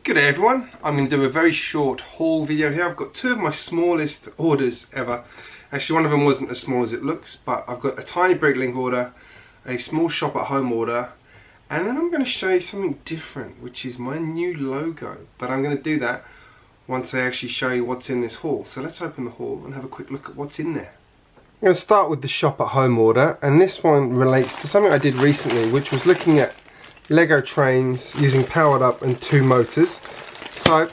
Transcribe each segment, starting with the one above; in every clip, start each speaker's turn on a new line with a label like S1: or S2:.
S1: Good day everyone, I'm going to do a very short haul video here. I've got two of my smallest orders ever. Actually one of them wasn't as small as it looks, but I've got a tiny Bricklink order, a small shop at home order, and then I'm going to show you something different, which is my new logo. But I'm going to do that once I actually show you what's in this haul. So let's open the haul and have a quick look at what's in there. I'm going to start with the shop at home order, and this one relates to something I did recently, which was looking at Lego trains using powered up and two motors. So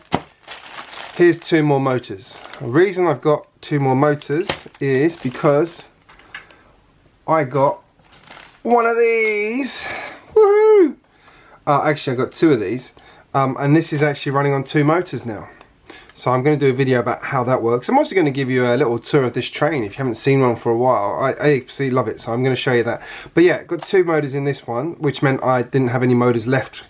S1: here's two more motors. The reason I've got two more motors is because I got one of these. Woohoo! Actually I got two of these, and this is actually running on two motors now. So I'm going to do a video about how that works. I'm also going to give you a little tour of this train if you haven't seen one for a while. I absolutely love it, so I'm going to show you that. But yeah, got two motors in this one, which meant I didn't have any motors left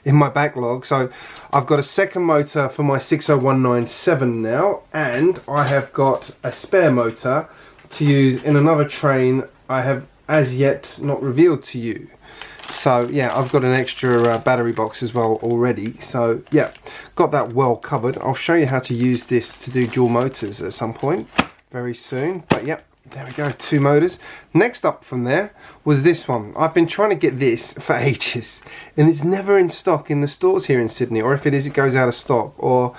S1: in my backlog. So I've got a second motor for my 60197 now, and I have got a spare motor to use in another train I have as yet not revealed to you. So yeah, I've got an extra battery box as well already. So yeah, got that well covered. I'll show you how to use this to do dual motors at some point very soon. But yeah, there we go, two motors. Next up from there was this one. I've been trying to get this for ages, and it's never in stock in the stores here in Sydney, or if it is, it goes out of stock, or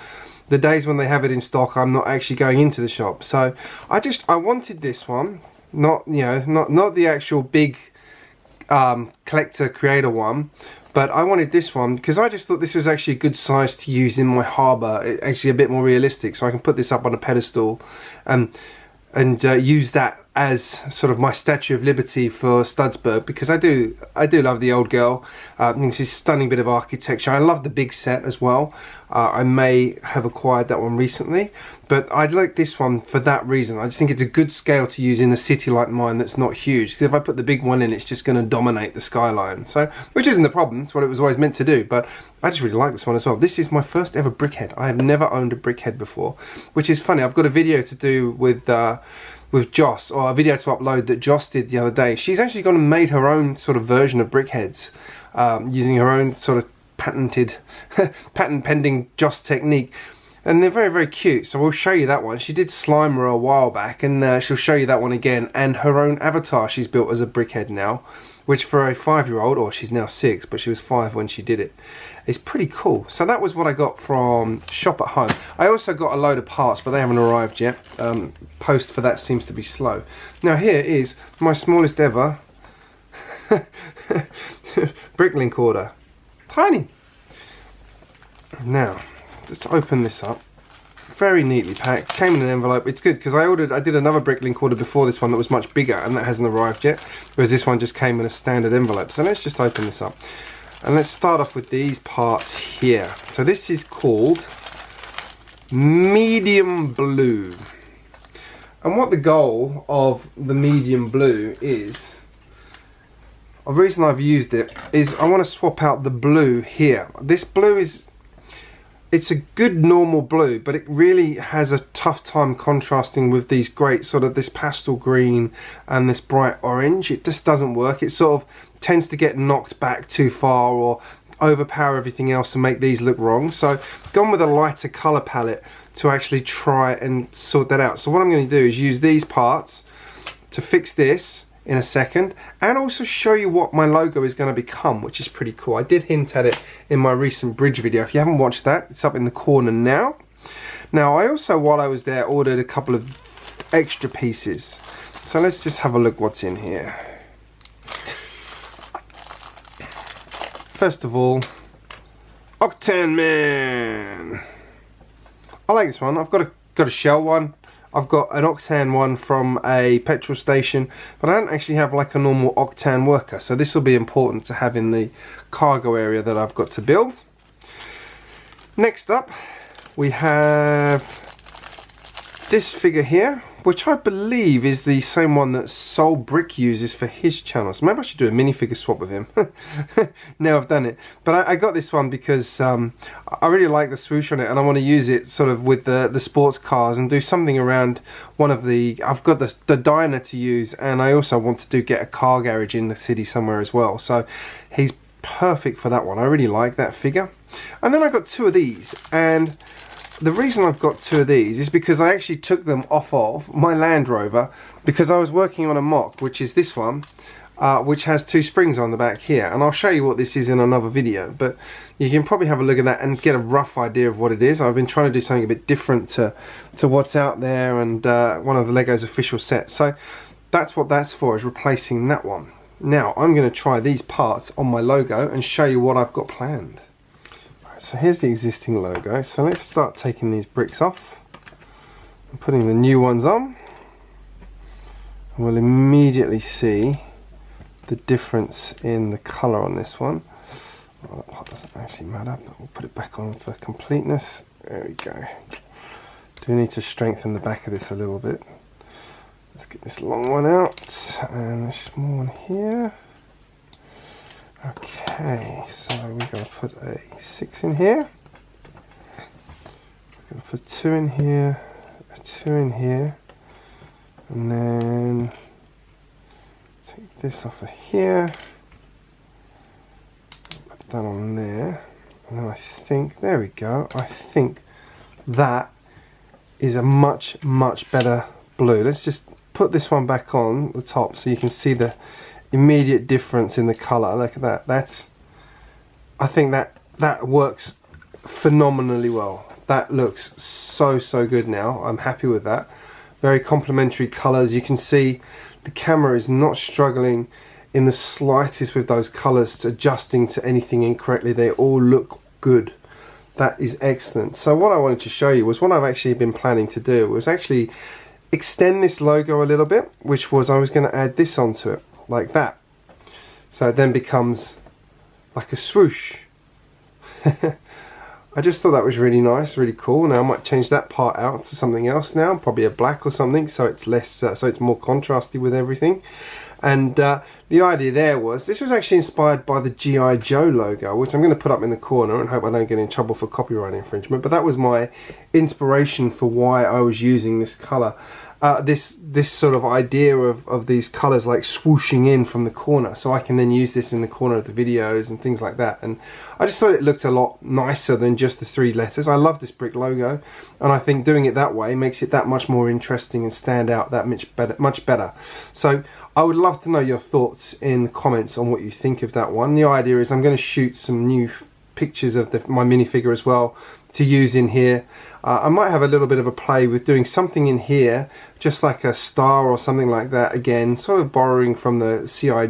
S1: the days when they have it in stock, I'm not actually going into the shop. So I wanted this one, not the actual big collector creator one, but I wanted this one because I just thought this was actually a good size to use in my harbour. It's actually a bit more realistic, so I can put this up on a pedestal and use that as sort of my Statue of Liberty for Studsburg, because I do love the old girl. I think it's a stunning bit of architecture. I love the big set as well. I may have acquired that one recently, but I'd like this one for that reason. I just think it's a good scale to use in a city like mine that's not huge. Because if I put the big one in, it's just going to dominate the skyline. So, which isn't the problem. It's what it was always meant to do. But I just really like this one as well. This is my first ever BrickHead. I have never owned a BrickHead before, which is funny. I've got a video to do with Joss, or a video to upload that Joss did the other day. She's actually gone and made her own sort of version of BrickHeadz, using her own sort of patent pending Joss technique, and they're very, very cute. So we'll show you that one. She did Slimer a while back, and she'll show you that one again, and her own avatar she's built as a BrickHead now, which for a 5-year-old, or she's now 6, but she was 5 when she did it, is pretty cool. So that was what I got from Shop at Home. I also got a load of parts, but they haven't arrived yet. Post for that seems to be slow. Now here is my smallest ever Bricklink order. Tiny. Now let's open this up. Very neatly packed, came in an envelope. It's good because I did another Bricklink order before this one that was much bigger, and that hasn't arrived yet, whereas this one just came in a standard envelope. So let's just open this up, and let's start off with these parts here. So this is called medium blue, and what the goal of the medium blue is, the reason I've used it is I want to swap out the blue here. This blue it's a good normal blue, but it really has a tough time contrasting with these great sort of this pastel green and this bright orange. It just doesn't work. It sort of tends to get knocked back too far or overpower everything else and make these look wrong. So gone with a lighter color palette to actually try and sort that out. So what I'm going to do is use these parts to fix this in a second, and also show you what my logo is going to become, which is pretty cool. I did hint at it in my recent bridge video. If you haven't watched that, it's up in the corner now. Now I also, while I was there, ordered a couple of extra pieces. So let's just have a look what's in here. First of all, Octane Man. I like this one. I've got a shell one. I've got an Octane one from a petrol station, but I don't actually have like a normal Octane worker, so this will be important to have in the cargo area that I've got to build. Next up we have this figure here, which I believe is the same one that Soul Brick uses for his channel. So maybe I should do a minifigure swap with him. Now I've done it. But I got this one because I really like the swoosh on it, and I want to use it sort of with the sports cars and do something around one of the... I've got the diner to use, and I also want to get a car garage in the city somewhere as well. So he's perfect for that one. I really like that figure. And then I got 2 of these, and the reason I've got 2 of these is because I actually took them off of my Land Rover because I was working on a mock, which is this one, which has 2 springs on the back here, and I'll show you what this is in another video, but you can probably have a look at that and get a rough idea of what it is. I've been trying to do something a bit different to what's out there, and one of Lego's official sets, so that's what that's for, is replacing that one. Now I'm going to try these parts on my logo and show you what I've got planned. So here's the existing logo, so let's start taking these bricks off and putting the new ones on, and we'll immediately see the difference in the colour on this one. Well, that part doesn't actually matter, but we'll put it back on for completeness. There we go. Do need to strengthen the back of this a little bit. Let's get this long one out and this small one here. Okay, so we're going to put a 6 in here. We're going to put 2 in here, a 2 in here, and then take this off of here, put that on there, and then I think, there we go, I think that is a much better blue. Let's just put this one back on the top so you can see the immediate difference in the colour. Look at that. I think that works phenomenally well. That looks so good now. I'm happy with that. Very complementary colours. You can see the camera is not struggling in the slightest with those colours, adjusting to anything incorrectly. They all look good. That is excellent. So what I wanted to show you was what I've actually been planning to do was actually extend this logo a little bit, which was I was going to add this onto it like that, so it then becomes like a swoosh. I just thought that was really nice, really cool. Now I might change that part out to something else now, probably a black or something, so it's less, so it's more contrasty with everything. And the idea there was, this was actually inspired by the G.I. Joe logo, which I'm going to put up in the corner and hope I don't get in trouble for copyright infringement, but that was my inspiration for why I was using this colour. This sort of idea of these colours like swooshing in from the corner, so I can then use this in the corner of the videos and things like that. And I just thought it looked a lot nicer than just the 3 letters. I love this brick logo, and I think doing it that way makes it that much more interesting and stand out that much better. So I would love to know your thoughts in the comments on what you think of that one. The idea is I'm going to shoot some new pictures of my minifigure as well to use in here. I might have a little bit of a play with doing something in here, just like a star or something like that, again sort of borrowing from the G.I.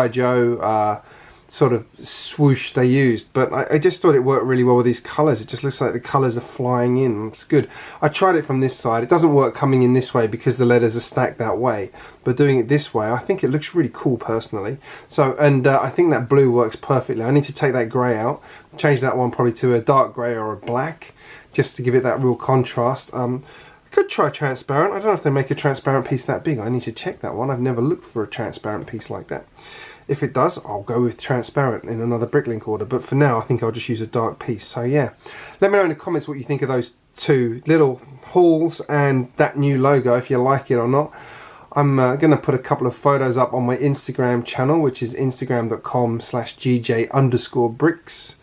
S1: Joe sort of swoosh they used, but I just thought it worked really well with these colours. It just looks like the colours are flying in. It's good. I tried it from this side. It doesn't work coming in this way because the letters are stacked that way, but doing it this way I think it looks really cool personally. So, and I think that blue works perfectly. I need to take that grey out, change that one probably to a dark grey or a black, just to give it that real contrast. I could try transparent. I don't know if they make a transparent piece that big. I need to check that one. I've never looked for a transparent piece like that. If it does, I'll go with transparent in another Bricklink order, but for now I think I'll just use a dark piece. So yeah, let me know in the comments what you think of those 2 little hauls and that new logo, if you like it or not. I'm going to put a couple of photos up on my Instagram channel, which is instagram.com/GJ_bricks.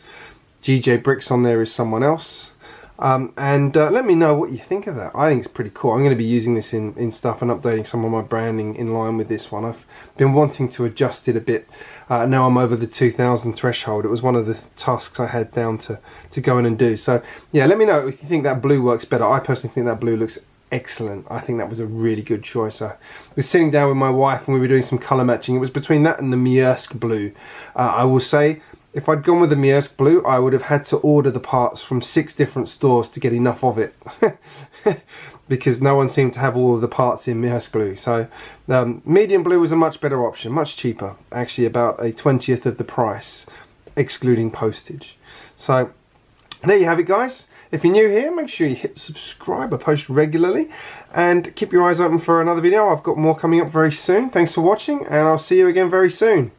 S1: GJBricks on there is someone else. Let me know what you think of that. I think it's pretty cool. I'm going to be using this in stuff and updating some of my branding in line with this one. I've been wanting to adjust it a bit. Now I'm over the 2,000 threshold. It was one of the tasks I had down to go in and do. So yeah, let me know if you think that blue works better. I personally think that blue looks excellent. I think that was a really good choice. I was sitting down with my wife and we were doing some colour matching. It was between that and the Maersk blue. I will say, if I'd gone with the Maersk blue, I would have had to order the parts from 6 different stores to get enough of it. Because no one seemed to have all of the parts in Maersk blue. So medium blue was a much better option, much cheaper. Actually about a 20th of the price, excluding postage. So there you have it, guys. If you're new here, make sure you hit subscribe. I post regularly. And keep your eyes open for another video. I've got more coming up very soon. Thanks for watching, and I'll see you again very soon.